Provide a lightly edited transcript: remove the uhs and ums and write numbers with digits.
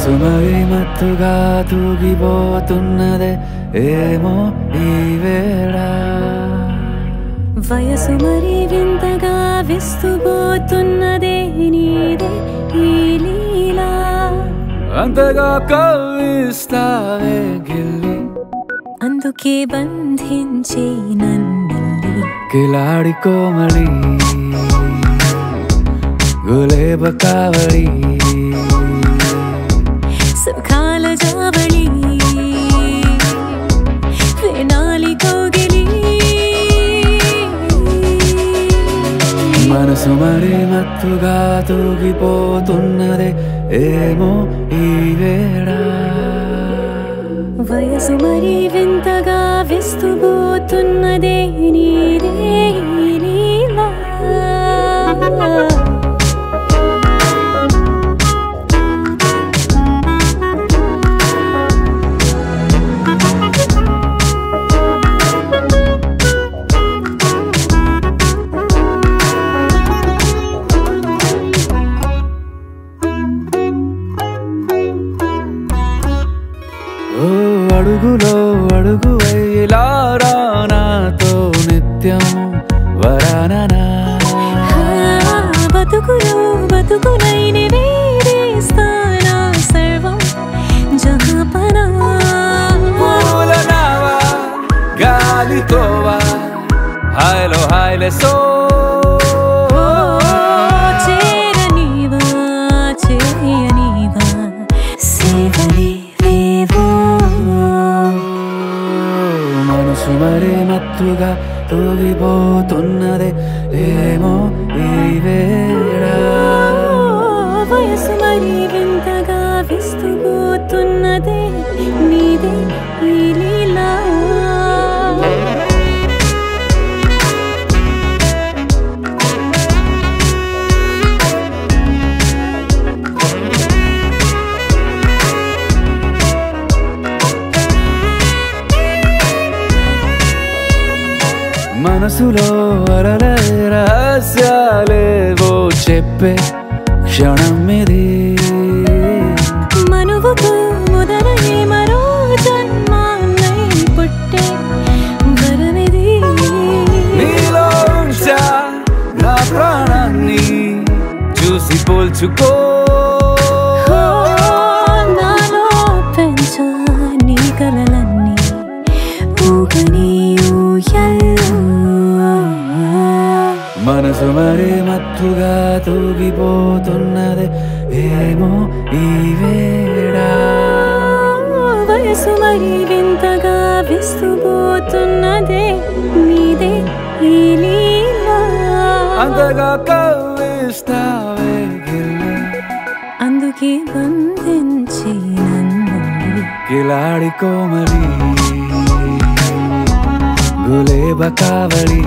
మనసు మరి మత్తుగా తూగిపోతున్నదే ఏమో ఈ వేళ వయసు మరి వింతగా విస్తుపోతున్నదే నీదే ఈ లీలా అంతగా కవ్విస్తావే గిల్లి అందుకే బంధించే నన్నిల్లి కిలాడి కోమలి గులేబ కావళి సుఖాల జావళి వేనాలి కౌగిలి మనసు మరి మత్తుగా తూగిపోతున్నదే ఏమో ఈ వేళ వయసు మరి వింతగా విస్తుపోతున్నదే నీదే ఈ లీలా అడుగులో అడుగు వేలారా నాతో నిత్యం వరాననా బతుకులో బతుకునైని వేరేస్తానా సర్వం జహాపనా పూలనావా గాలితోవా హాయ్లో హాయ్లే సో చేరనీవా చేయనీవా సేవలే మనసు మరి మత్తుగా తూగిపోతున్నదే ఏమో ఈ వేళ వయసు మరి వింతగా విస్తుపోతున్నదే నీదే ఈ లీలా మనసులో అలలే రహస్యాలేవో చెప్పే క్షణం ఇది మనువుకు మొదలై మరో జన్మాన్నై పుట్టే వరమిది నీలో ఉంచా నా ప్రాణాన్ని చూసి పోల్చుకో నాలో పెంచా నీ కలలన్నీ ఊగని మనసు మరి మత్తుగా తూగిపోతున్నదే ఏమో ఈ వేళ వయసు మరి వింతగా విస్తుపోతున్నదే నీదే ఈ లీలా అంతగా కవ్విస్తావే గిల్లి అందుకే బంధించి నన్ను కిలాడి కోమలి గులేబ కావళి